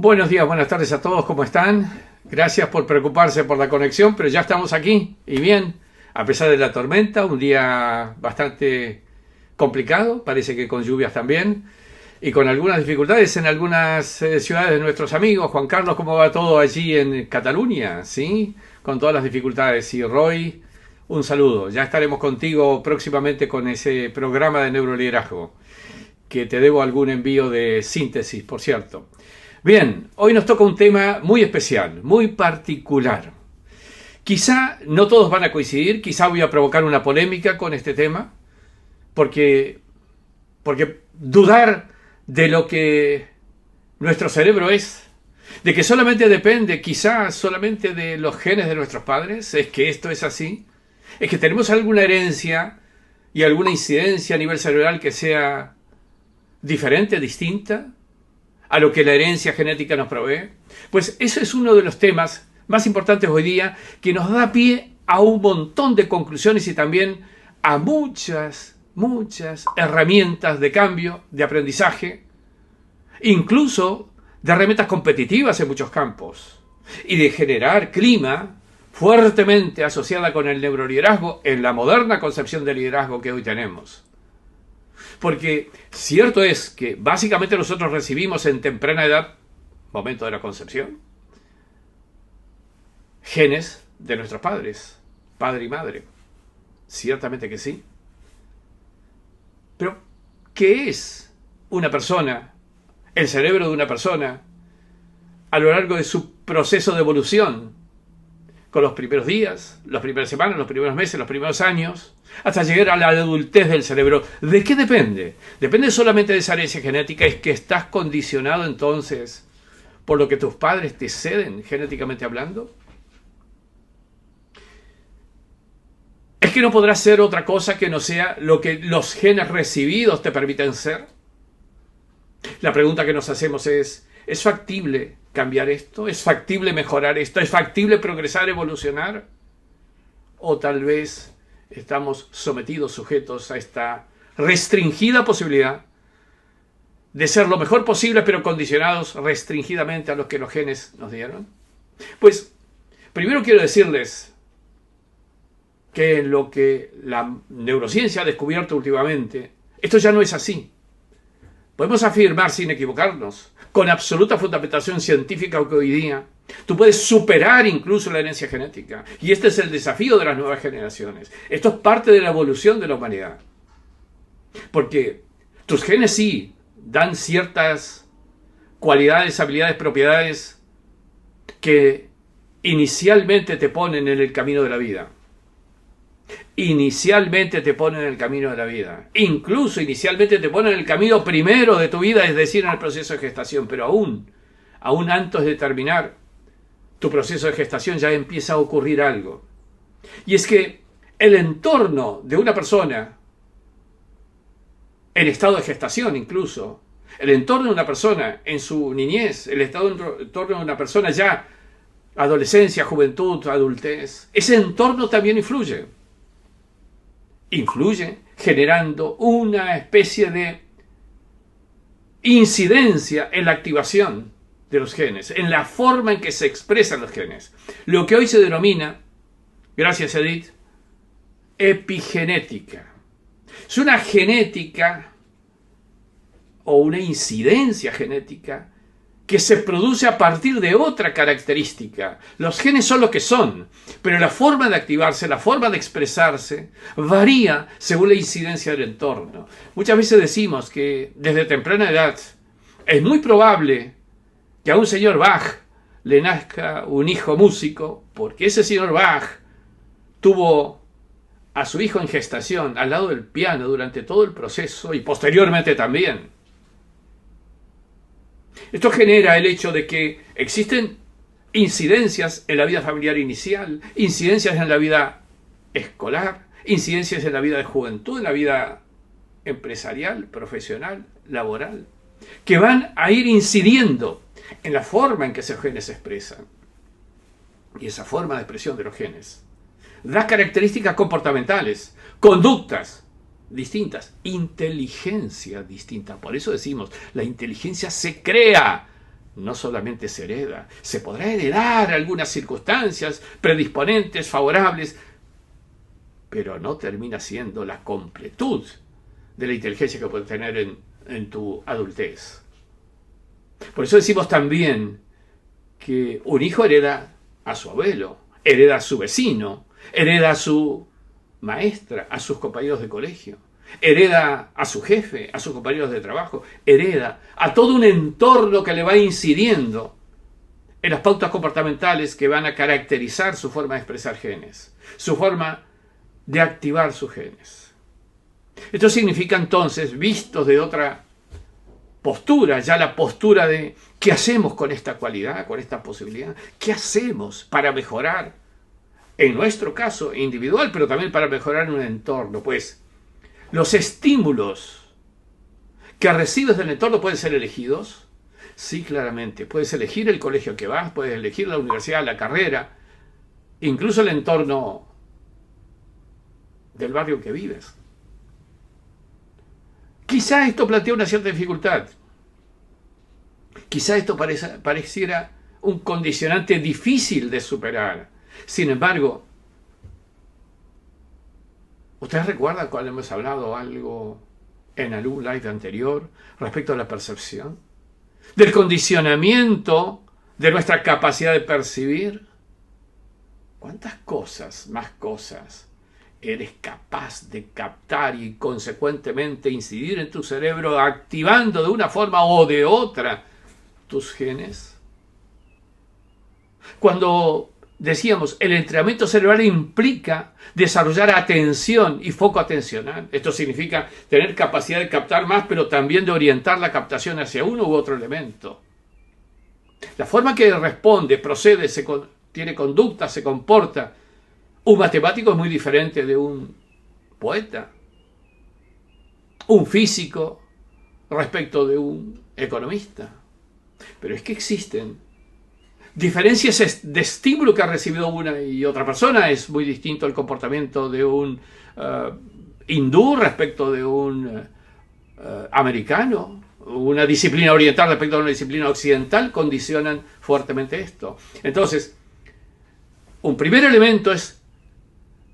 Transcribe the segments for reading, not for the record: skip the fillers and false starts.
Buenos días, buenas tardes a todos, ¿cómo están? Gracias por preocuparse por la conexión, pero ya estamos aquí. Y bien, a pesar de la tormenta, un día bastante complicado, parece que con lluvias también, y con algunas dificultades en algunas ciudades de nuestros amigos. Juan Carlos, ¿cómo va todo allí en Cataluña? ¿Sí? Con todas las dificultades. Y Roy, un saludo. Ya estaremos contigo próximamente con ese programa de neuroliderazgo, que te debo algún envío de síntesis, por cierto. Bien, hoy nos toca un tema muy especial, muy particular. Quizá no todos van a coincidir, quizá voy a provocar una polémica con este tema, porque dudar de lo que nuestro cerebro es, de que solamente depende quizá solamente de los genes de nuestros padres, es que esto es así, es que tenemos alguna herencia y alguna incidencia a nivel cerebral que sea diferente, distinta a lo que la herencia genética nos provee. Pues eso es uno de los temas más importantes hoy día, que nos da pie a un montón de conclusiones y también a muchas herramientas de cambio, de aprendizaje, incluso de herramientas competitivas en muchos campos, y de generar clima fuertemente asociada con el neuroliderazgo en la moderna concepción de liderazgo que hoy tenemos. Porque cierto es que básicamente nosotros recibimos en temprana edad, momento de la concepción, genes de nuestros padres, padre y madre. Ciertamente que sí. Pero, ¿qué es una persona, el cerebro de una persona, a lo largo de su proceso de evolución? Con los primeros días, las primeras semanas, los primeros meses, los primeros años, hasta llegar a la adultez del cerebro. ¿De qué depende? ¿Depende solamente de esa herencia genética? ¿Es que estás condicionado entonces por lo que tus padres te ceden genéticamente hablando? ¿Es que no podrás ser otra cosa que no sea lo que los genes recibidos te permiten ser? La pregunta que nos hacemos ¿es factible cambiar esto? ¿Es factible mejorar esto? ¿Es factible progresar, evolucionar? ¿O tal vez estamos sometidos, sujetos a esta restringida posibilidad de ser lo mejor posible, pero condicionados restringidamente a lo que los genes nos dieron? Pues, primero quiero decirles que en lo que la neurociencia ha descubierto últimamente, esto ya no es así. Podemos afirmar sin equivocarnos, con absoluta fundamentación científica, que hoy día tú puedes superar incluso la herencia genética. Y este es el desafío de las nuevas generaciones. Esto es parte de la evolución de la humanidad. Porque tus genes sí dan ciertas cualidades, habilidades, propiedades que inicialmente te ponen en el camino de la vida. Inicialmente te ponen en el camino de la vida. Incluso inicialmente te ponen en el camino primero de tu vida, es decir, en el proceso de gestación. Pero aún antes de terminar tu proceso de gestación ya empieza a ocurrir algo. Y es que el entorno de una persona, en estado de gestación incluso, el entorno de una persona en su niñez, el entorno de una persona ya adolescencia, juventud, adultez, ese entorno también influye generando una especie de incidencia en la activación de los genes, en la forma en que se expresan los genes. Lo que hoy se denomina, gracias Edith, epigenética. Es una genética o una incidencia genética que se produce a partir de otra característica. Los genes son lo que son, pero la forma de activarse, la forma de expresarse, varía según la incidencia del entorno. Muchas veces decimos que desde temprana edad es muy probable que a un señor Bach le nazca un hijo músico, porque ese señor Bach tuvo a su hijo en gestación al lado del piano durante todo el proceso y posteriormente también. Esto genera el hecho de que existen incidencias en la vida familiar inicial, incidencias en la vida escolar, incidencias en la vida de juventud, en la vida empresarial, profesional, laboral, que van a ir incidiendo en la forma en que esos genes se expresan. Y esa forma de expresión de los genes da características comportamentales, conductas distintas, inteligencia distinta. Por eso decimos, la inteligencia se crea, no solamente se hereda, se podrá heredar algunas circunstancias predisponentes, favorables, pero no termina siendo la completud de la inteligencia que puedes tener en tu adultez. Por eso decimos también que un hijo hereda a su abuelo, hereda a su vecino, hereda a su maestra, a sus compañeros de colegio, hereda a su jefe, a sus compañeros de trabajo, hereda a todo un entorno que le va incidiendo en las pautas comportamentales que van a caracterizar su forma de expresar genes, su forma de activar sus genes. Esto significa entonces, vistos de otra postura, ya la postura de ¿qué hacemos con esta cualidad, con esta posibilidad? ¿Qué hacemos para mejorar? En nuestro caso individual, pero también para mejorar en un entorno. Pues los estímulos que recibes del entorno pueden ser elegidos. Sí, claramente. Puedes elegir el colegio que vas, puedes elegir la universidad, la carrera, incluso el entorno del barrio que vives. Quizá esto plantea una cierta dificultad. Quizá esto pareciera un condicionante difícil de superar. Sin embargo, ¿ustedes recuerdan cuando hemos hablado algo en algún live anterior respecto a la percepción? Del condicionamiento de nuestra capacidad de percibir. ¿Cuántas cosas, más cosas, eres capaz de captar y consecuentemente incidir en tu cerebro activando de una forma o de otra tus genes? Cuando decíamos, el entrenamiento cerebral implica desarrollar atención y foco atencional. Esto significa tener capacidad de captar más, pero también de orientar la captación hacia uno u otro elemento. La forma que responde, procede, tiene conducta, se comporta, un matemático es muy diferente de un poeta, un físico respecto de un economista. Pero es que existen diferencias de estímulo que ha recibido una y otra persona. Es muy distinto el comportamiento de un hindú respecto de un americano. Una disciplina oriental respecto a una disciplina occidental condicionan fuertemente esto. Entonces, un primer elemento es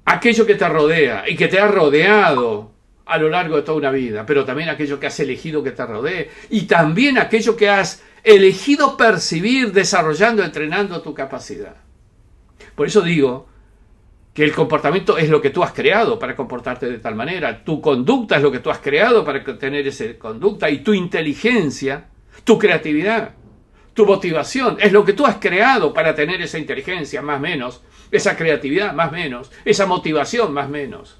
aquello que te rodea y que te ha rodeado a lo largo de toda una vida, pero también aquello que has elegido que te rodee y también aquello que has elegido percibir, desarrollando, entrenando tu capacidad. Por eso digo que el comportamiento es lo que tú has creado para comportarte de tal manera, tu conducta es lo que tú has creado para tener esa conducta, y tu inteligencia, tu creatividad, tu motivación es lo que tú has creado para tener esa inteligencia, más o menos, esa creatividad, más o menos, esa motivación, más o menos.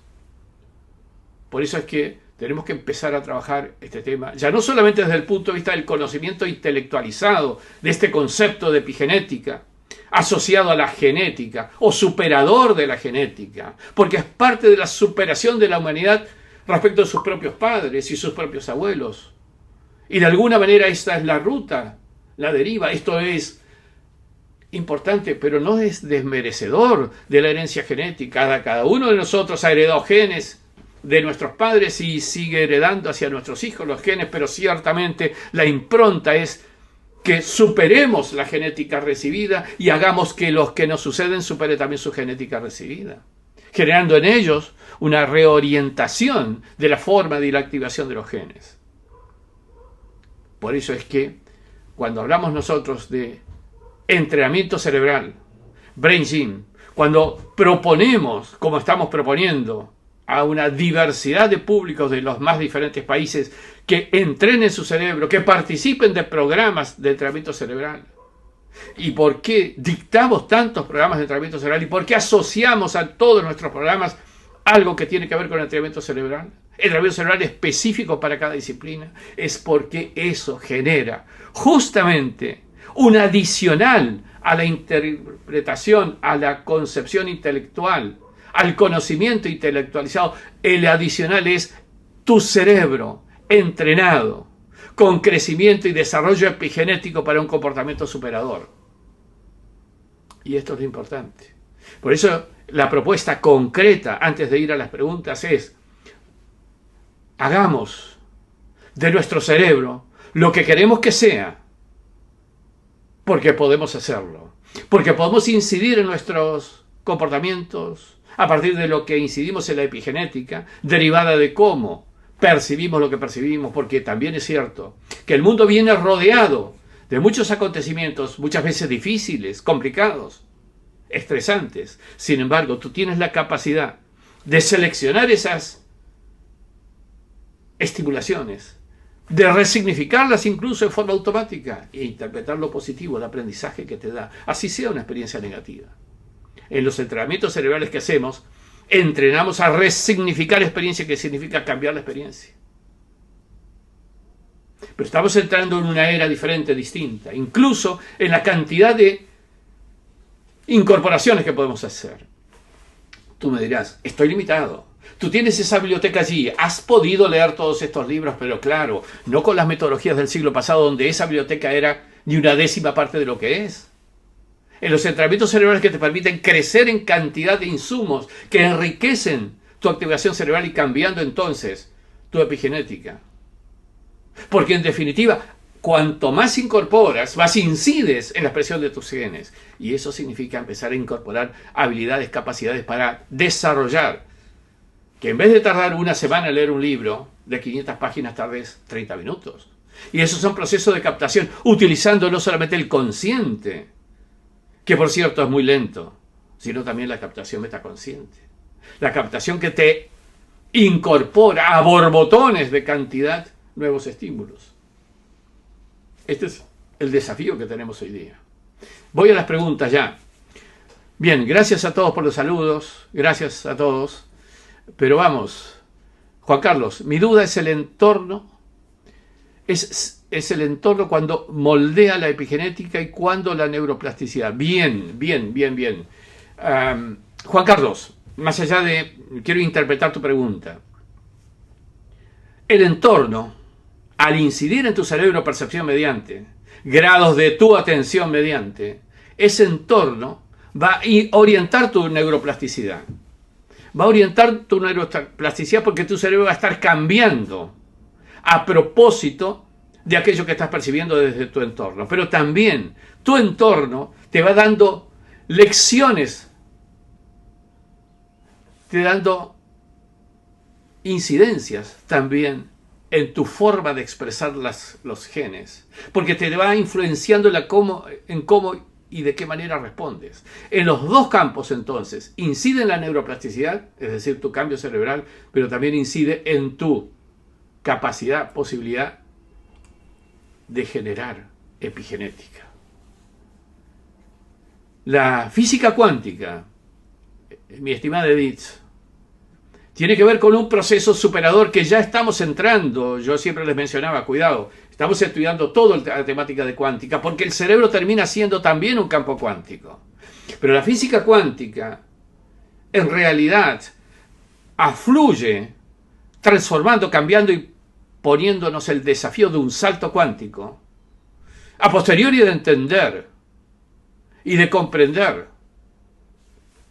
Por eso es que tenemos que empezar a trabajar este tema, ya no solamente desde el punto de vista del conocimiento intelectualizado de este concepto de epigenética, asociado a la genética o superador de la genética, porque es parte de la superación de la humanidad respecto a sus propios padres y sus propios abuelos. Y de alguna manera esta es la ruta, la deriva. Esto es importante, pero no es desmerecedor de la herencia genética. Cada uno de nosotros ha heredado genes de nuestros padres y sigue heredando hacia nuestros hijos los genes, pero ciertamente la impronta es que superemos la genética recibida y hagamos que los que nos suceden superen también su genética recibida, generando en ellos una reorientación de la forma de la activación de los genes. Por eso es que cuando hablamos nosotros de entrenamiento cerebral, Brain Gym, cuando proponemos, como estamos proponiendo, a una diversidad de públicos de los más diferentes países que entrenen su cerebro, que participen de programas de entrenamiento cerebral. ¿Y por qué dictamos tantos programas de entrenamiento cerebral? ¿Y por qué asociamos a todos nuestros programas algo que tiene que ver con el entrenamiento cerebral? El entrenamiento cerebral específico para cada disciplina. Es porque eso genera justamente un adicional a la interpretación, a la concepción intelectual, al conocimiento intelectualizado. El adicional es tu cerebro entrenado con crecimiento y desarrollo epigenético para un comportamiento superador. Y esto es lo importante. Por eso la propuesta concreta, antes de ir a las preguntas, es: hagamos de nuestro cerebro lo que queremos que sea, Porque podemos hacerlo. Porque podemos incidir en nuestros comportamientos a partir de lo que incidimos en la epigenética, derivada de cómo percibimos lo que percibimos, porque también es cierto que el mundo viene rodeado de muchos acontecimientos, muchas veces difíciles, complicados, estresantes. Sin embargo, tú tienes la capacidad de seleccionar esas estimulaciones, de resignificarlas incluso en forma automática e interpretar lo positivo, el aprendizaje que te da, así sea una experiencia negativa. En los entrenamientos cerebrales que hacemos, entrenamos a resignificar experiencia, que significa cambiar la experiencia. Pero estamos entrando en una era diferente, distinta, incluso en la cantidad de incorporaciones que podemos hacer. Tú me dirás, estoy limitado. Tú tienes esa biblioteca allí, has podido leer todos estos libros, pero claro, no con las metodologías del siglo pasado, donde esa biblioteca era ni una décima parte de lo que es. En los entrenamientos cerebrales que te permiten crecer en cantidad de insumos que enriquecen tu activación cerebral y cambiando entonces tu epigenética. Porque en definitiva, cuanto más incorporas, más incides en la expresión de tus genes. Y eso significa empezar a incorporar habilidades, capacidades para desarrollar. Que en vez de tardar una semana en leer un libro de 500 páginas, tardes 30 minutos. Y esos son procesos de captación, utilizando no solamente el consciente, que por cierto es muy lento, sino también la captación metaconsciente. La captación que te incorpora a borbotones de cantidad nuevos estímulos. Este es el desafío que tenemos hoy día. Voy a las preguntas ya. Bien, gracias a todos por los saludos, gracias a todos. Pero vamos, Juan Carlos, mi duda es el entorno, es el entorno cuando moldea la epigenética y cuando la neuroplasticidad. Bien. Juan Carlos, más allá de, quiero interpretar tu pregunta. El entorno, al incidir en tu cerebro percepción mediante, grados de tu atención mediante, ese entorno va a orientar tu neuroplasticidad. Va a orientar tu neuroplasticidad porque tu cerebro va a estar cambiando a propósito de aquello que estás percibiendo desde tu entorno. Pero también tu entorno te va dando lecciones, te dando incidencias también en tu forma de expresar los genes, porque te va influenciando en cómo y de qué manera respondes. En los dos campos, entonces, incide en la neuroplasticidad, es decir, tu cambio cerebral, pero también incide en tu capacidad, posibilidad de generar epigenética. La física cuántica, mi estimada Edith, tiene que ver con un proceso superador que ya estamos entrando. Yo siempre les mencionaba, cuidado, estamos estudiando toda la temática de cuántica, porque el cerebro termina siendo también un campo cuántico. Pero la física cuántica, en realidad, afluye, transformando, cambiando y poniéndonos el desafío de un salto cuántico, a posteriori de entender y de comprender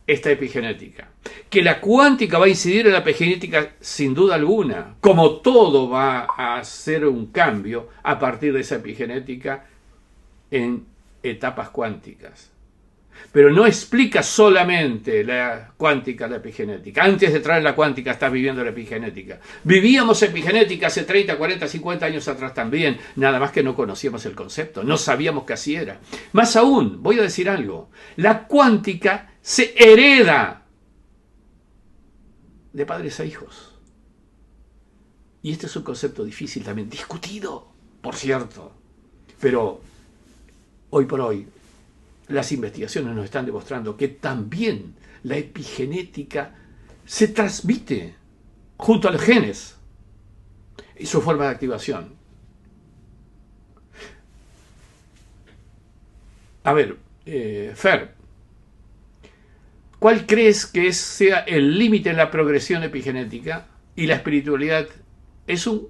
esta epigenética. Que la cuántica va a incidir en la epigenética sin duda alguna, como todo va a hacer un cambio a partir de esa epigenética en etapas cuánticas. Pero no explica solamente la cuántica, la epigenética. Antes de entrar en la cuántica estás viviendo la epigenética. Vivíamos epigenética hace 30, 40, 50 años atrás también, nada más que no conocíamos el concepto, no sabíamos que así era. Más aún, voy a decir algo, la cuántica se hereda de padres a hijos. Y este es un concepto difícil también, discutido, por cierto. Pero hoy por hoy, las investigaciones nos están demostrando que también la epigenética se transmite junto a los genes y su forma de activación. A ver, Fer, ¿cuál crees que sea el límite en la progresión epigenética y la espiritualidad? ¿Es un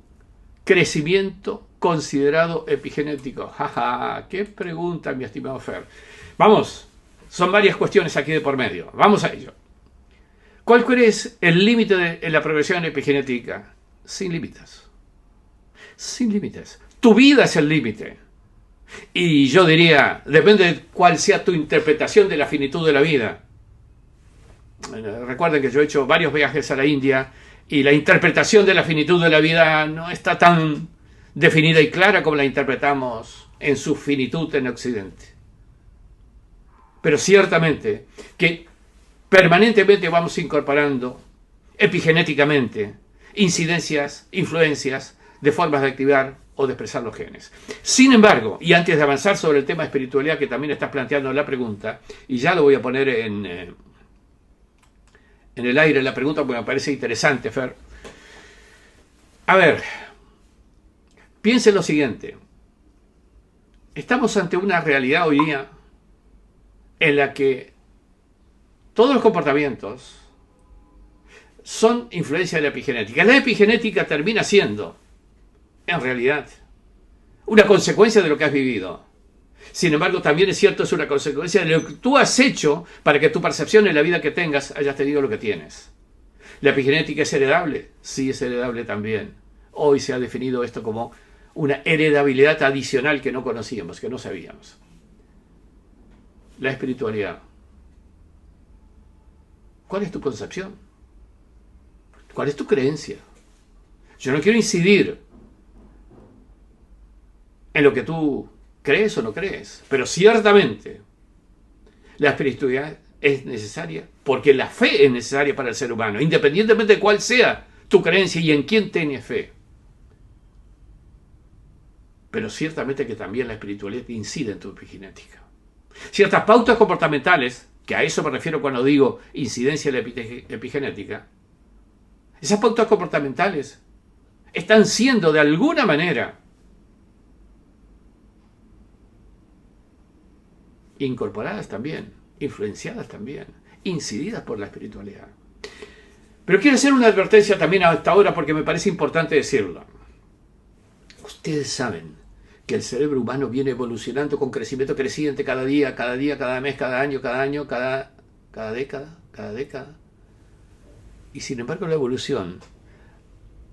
crecimiento considerado epigenético? Jaja, qué pregunta, mi estimado Fer. Vamos, son varias cuestiones aquí de por medio. Vamos a ello. ¿Cuál crees el límite en la progresión epigenética? Sin límites. Sin límites. Tu vida es el límite. Y yo diría, depende de cuál sea tu interpretación de la finitud de la vida. Recuerden que yo he hecho varios viajes a la India y la interpretación de la finitud de la vida no está tan definida y clara como la interpretamos en su finitud en Occidente. Pero ciertamente que permanentemente vamos incorporando epigenéticamente incidencias, influencias de formas de activar o de expresar los genes. Sin embargo, y antes de avanzar sobre el tema de espiritualidad que también estás planteando en la pregunta, y ya lo voy a poner en el aire la pregunta porque me parece interesante, Fer. A ver, piense lo siguiente. Estamos ante una realidad hoy día en la que todos los comportamientos son influencia de la epigenética. La epigenética termina siendo, en realidad, una consecuencia de lo que has vivido. Sin embargo, también es cierto, es una consecuencia de lo que tú has hecho para que tu percepción en la vida que tengas hayas tenido lo que tienes. ¿La epigenética es heredable? Sí, es heredable también. Hoy se ha definido esto como una heredabilidad adicional que no conocíamos, que no sabíamos. La espiritualidad. ¿Cuál es tu concepción? ¿Cuál es tu creencia? Yo no quiero incidir en lo que tú crees o no crees, pero ciertamente la espiritualidad es necesaria porque la fe es necesaria para el ser humano, independientemente de cuál sea tu creencia y en quién tienes fe. Pero ciertamente que también la espiritualidad incide en tu epigenética. Ciertas pautas comportamentales, que a eso me refiero cuando digo incidencia de la epigenética, esas pautas comportamentales están siendo de alguna manera incorporadas también, influenciadas también, incididas por la espiritualidad. Pero quiero hacer una advertencia también hasta ahora porque me parece importante decirlo. Ustedes saben que el cerebro humano viene evolucionando con crecimiento creciente cada día, cada mes, cada año, cada década. Y sin embargo la evolución,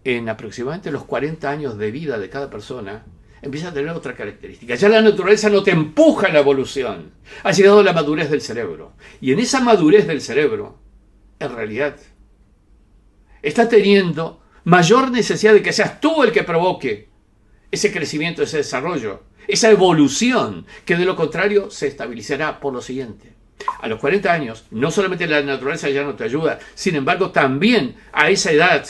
en aproximadamente los 40 años de vida de cada persona, empieza a tener otra característica. Ya la naturaleza no te empuja a la evolución. Ha llegado la madurez del cerebro. Y en esa madurez del cerebro, en realidad, está teniendo mayor necesidad de que seas tú el que provoque ese crecimiento, ese desarrollo, esa evolución, que de lo contrario se estabilizará por lo siguiente. A los 40 años, no solamente la naturaleza ya no te ayuda, sin embargo también a esa edad,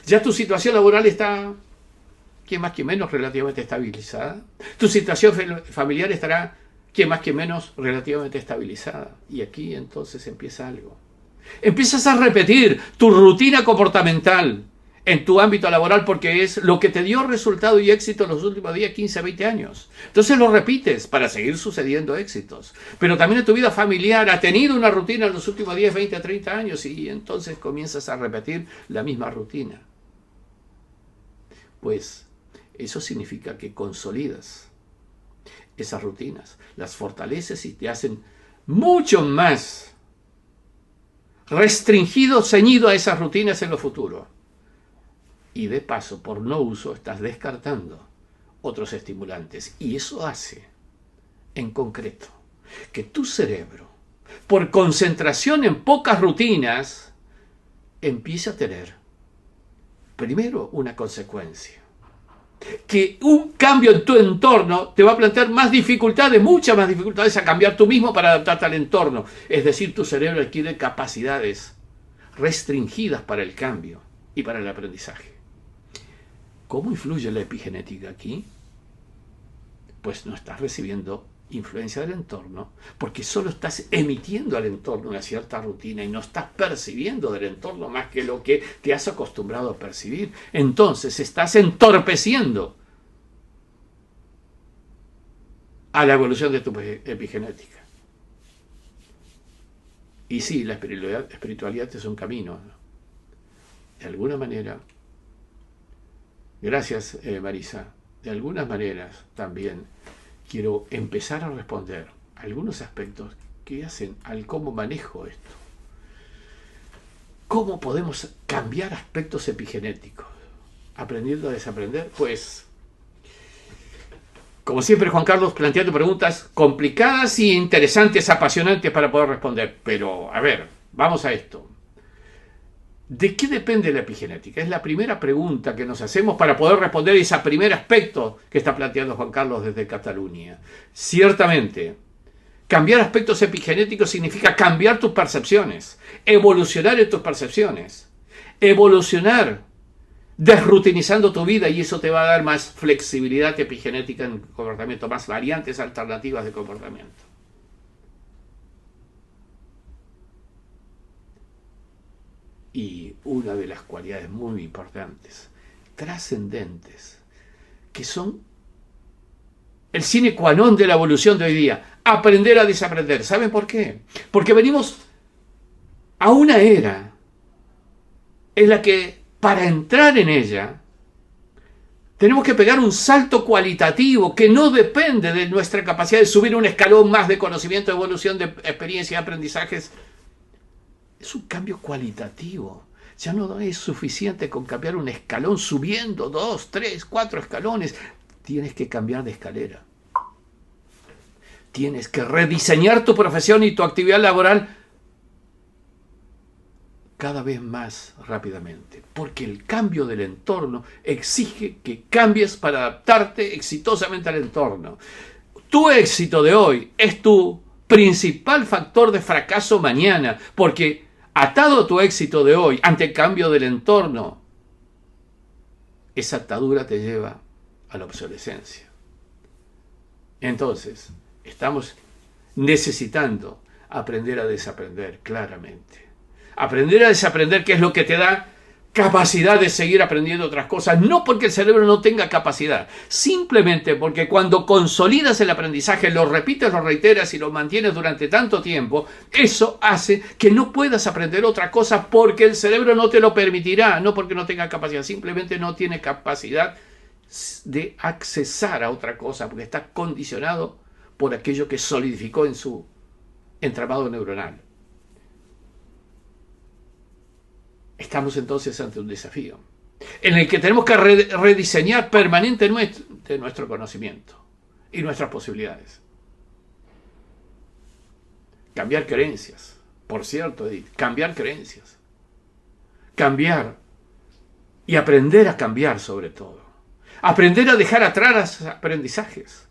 ya tu situación laboral está, quien más que menos, relativamente estabilizada. Tu situación familiar estará, quien más que menos, relativamente estabilizada. Y aquí entonces empieza algo. Empiezas a repetir tu rutina comportamental en tu ámbito laboral porque es lo que te dio resultado y éxito en los últimos 10, 15, 20 años. Entonces lo repites para seguir sucediendo éxitos. Pero también en tu vida familiar ha tenido una rutina en los últimos 10, 20, 30 años y entonces comienzas a repetir la misma rutina. Pues eso significa que consolidas esas rutinas, las fortaleces y te hacen mucho más restringido, ceñido a esas rutinas en lo futuro. Y de paso, por no uso, estás descartando otros estimulantes. Y eso hace, en concreto, que tu cerebro, por concentración en pocas rutinas, empiece a tener, primero, una consecuencia. Que un cambio en tu entorno te va a plantear más dificultades, muchas más dificultades a cambiar tú mismo para adaptarte al entorno. Es decir, tu cerebro adquiere capacidades restringidas para el cambio y para el aprendizaje. ¿Cómo influye la epigenética aquí? Pues no estás recibiendo influencia del entorno, porque solo estás emitiendo al entorno una cierta rutina y no estás percibiendo del entorno más que lo que te has acostumbrado a percibir. Entonces estás entorpeciendo a la evolución de tu epigenética. Y sí, la espiritualidad es un camino. De alguna manera, gracias Marisa, de algunas maneras también quiero empezar a responder a algunos aspectos que hacen al cómo manejo esto. ¿Cómo podemos cambiar aspectos epigenéticos? ¿Aprendiendo a desaprender? Pues Como siempre, Juan Carlos, planteando preguntas complicadas y interesantes, apasionantes para poder responder. Pero, a ver, vamos a esto. ¿De qué depende la epigenética? Es la primera pregunta que nos hacemos para poder responder ese primer aspecto que está planteando Juan Carlos desde Cataluña. Ciertamente, cambiar aspectos epigenéticos significa cambiar tus percepciones, evolucionar en tus percepciones, evolucionar desrutinizando tu vida, y eso te va a dar más flexibilidad epigenética en el comportamiento, más variantes alternativas de comportamiento. Y una de las cualidades muy importantes, trascendentes, que son el sine qua non de la evolución de hoy día, aprender a desaprender. ¿Saben por qué? Porque venimos a una era en la que para entrar en ella tenemos que pegar un salto cualitativo que no depende de nuestra capacidad de subir un escalón más de conocimiento, de evolución, de experiencia, de aprendizajes. Es un cambio cualitativo. Ya no es suficiente con cambiar un escalón subiendo 2, 3, 4 escalones. Tienes que cambiar de escalera. Tienes que rediseñar tu profesión y tu actividad laboral cada vez más rápidamente, porque el cambio del entorno exige que cambies para adaptarte exitosamente al entorno. Tu éxito de hoy es tu principal factor de fracaso mañana, porque atado a tu éxito de hoy ante el cambio del entorno, esa atadura te lleva a la obsolescencia. Entonces, estamos necesitando aprender a desaprender claramente. Aprender a desaprender, que es lo que te da capacidad de seguir aprendiendo otras cosas, no porque el cerebro no tenga capacidad, simplemente porque cuando consolidas el aprendizaje, lo repites, lo reiteras y lo mantienes durante tanto tiempo, eso hace que no puedas aprender otra cosa porque el cerebro no te lo permitirá, no porque no tenga capacidad, simplemente no tiene capacidad de accesar a otra cosa, porque está condicionado por aquello que solidificó en su entramado neuronal. Estamos entonces ante un desafío en el que tenemos que rediseñar permanentemente nuestro conocimiento y nuestras posibilidades. Cambiar creencias. Por cierto, Edith, cambiar creencias. Cambiar y aprender a cambiar sobre todo. Aprender a dejar atrás aprendizajes.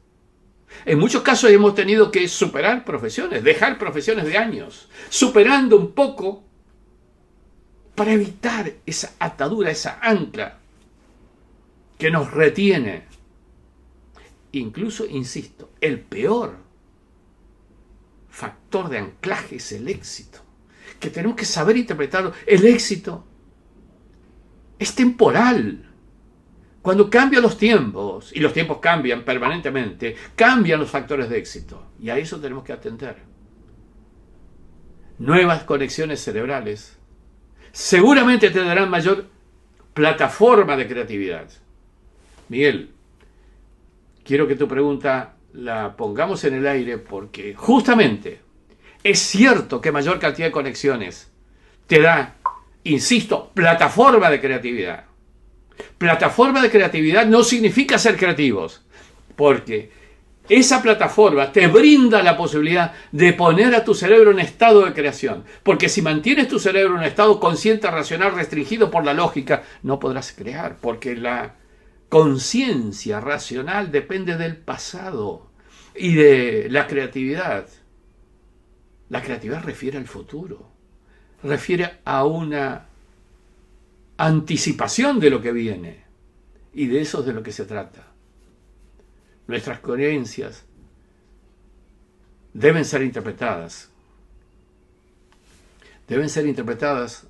En muchos casos hemos tenido que superar profesiones, dejar profesiones de años, superando un poco para evitar esa atadura, esa ancla que nos retiene. Incluso, insisto, el peor factor de anclaje es el éxito, que tenemos que saber interpretarlo. El éxito es temporal. Cuando cambian los tiempos, y los tiempos cambian permanentemente, cambian los factores de éxito, y a eso tenemos que atender. Nuevas conexiones cerebrales seguramente te darán mayor plataforma de creatividad. Miguel, quiero que tu pregunta la pongamos en el aire porque justamente es cierto que mayor cantidad de conexiones te da, insisto, plataforma de creatividad. Plataforma de creatividad no significa ser creativos, porque esa plataforma te brinda la posibilidad de poner a tu cerebro en estado de creación. Porque si mantienes tu cerebro en un estado consciente, racional, restringido por la lógica, no podrás crear. Porque la conciencia racional depende del pasado y de la creatividad. La creatividad refiere al futuro. Refiere a una anticipación de lo que viene. Y de eso es de lo que se trata. Nuestras creencias deben ser interpretadas. Deben ser interpretadas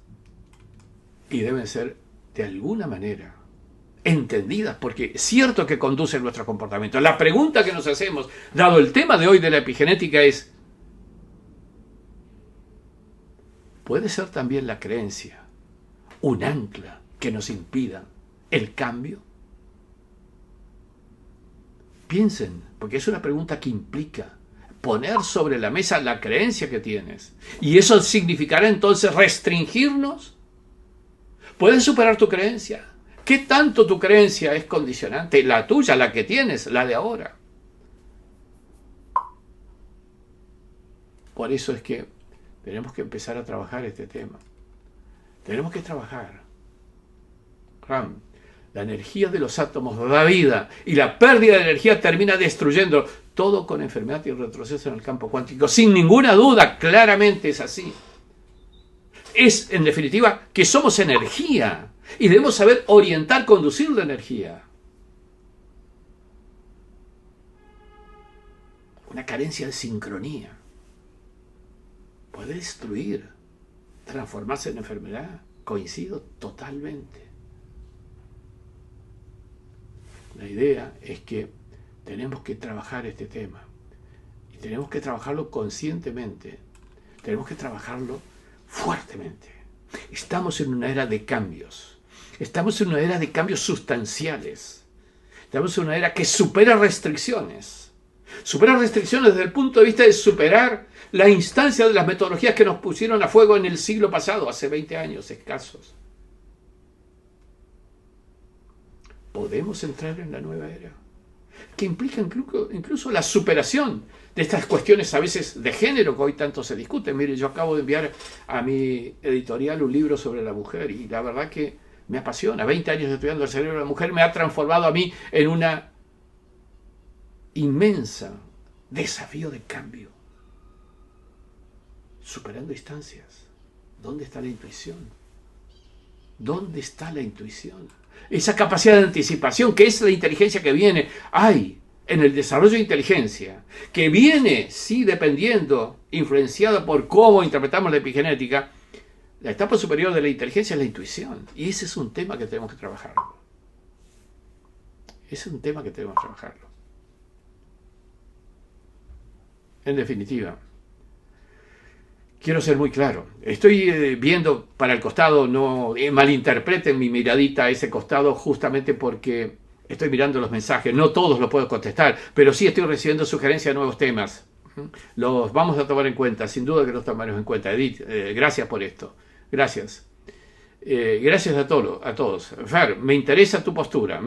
y deben ser de alguna manera entendidas, porque es cierto que conducen nuestro comportamiento. La pregunta que nos hacemos, dado el tema de hoy de la epigenética, es: ¿puede ser también la creencia un ancla que nos impida el cambio? Piensen, porque es una pregunta que implica poner sobre la mesa la creencia que tienes. ¿Y eso significará entonces restringirnos? ¿Puedes superar tu creencia? ¿Qué tanto tu creencia es condicionante? La tuya, la que tienes, la de ahora. Por eso es que tenemos que empezar a trabajar este tema. Tenemos que trabajar. La energía de los átomos da vida y la pérdida de energía termina destruyendo todo con enfermedad y retroceso en el campo cuántico. Sin ninguna duda, claramente es así. Es, en definitiva, que somos energía y debemos saber orientar, conducir la energía. Una carencia de sincronía puede destruir, transformarse en enfermedad. Coincido totalmente. La idea es que tenemos que trabajar este tema y tenemos que trabajarlo conscientemente, tenemos que trabajarlo fuertemente. Estamos en una era de cambios, estamos en una era de cambios sustanciales, estamos en una era que supera restricciones desde el punto de vista de superar la instancia de las metodologías que nos pusieron a fuego en el siglo pasado, hace 20 años escasos. Podemos entrar en la nueva era, que implica incluso la superación de estas cuestiones a veces de género que hoy tanto se discuten. Mire, yo acabo de enviar a mi editorial un libro sobre la mujer y la verdad que me apasiona. 20 años estudiando el cerebro de la mujer me ha transformado a mí en una inmensa desafío de cambio, superando instancias. ¿Dónde está la intuición? ¿Dónde está la intuición? Esa capacidad de anticipación, que es la inteligencia que viene, hay en el desarrollo de inteligencia, que viene, sí, dependiendo, influenciada por cómo interpretamos la epigenética. La etapa superior de la inteligencia es la intuición, y ese es un tema que tenemos que trabajarlo. Ese es un tema que tenemos que trabajarlo. En definitiva, quiero ser muy claro. Estoy viendo para el costado, no malinterpreten mi miradita a ese costado justamente porque estoy mirando los mensajes. No todos los puedo contestar, pero sí estoy recibiendo sugerencias de nuevos temas. Los vamos a tomar en cuenta, sin duda que los tomaremos en cuenta. Edith, gracias por esto. Gracias. Gracias a todos. Fer, me interesa tu postura,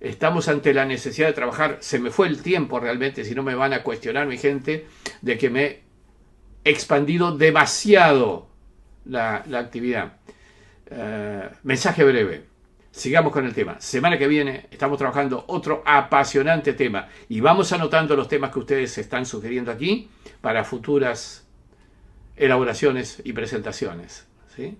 Estamos ante la necesidad de trabajar. Se me fue el tiempo realmente, si no me van a cuestionar mi gente, de que me he expandido demasiado la actividad. Mensaje breve. Sigamos con el tema. Semana que viene estamos trabajando otro apasionante tema y vamos anotando los temas que ustedes están sugiriendo aquí para futuras elaboraciones y presentaciones. ¿Sí?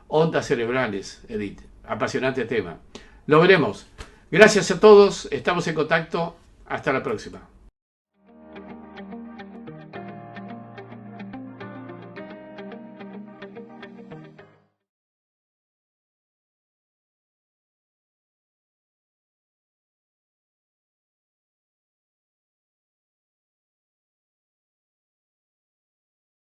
Ondas cerebrales, Edith. Apasionante tema. Lo veremos. Gracias a todos. Estamos en contacto. Hasta la próxima.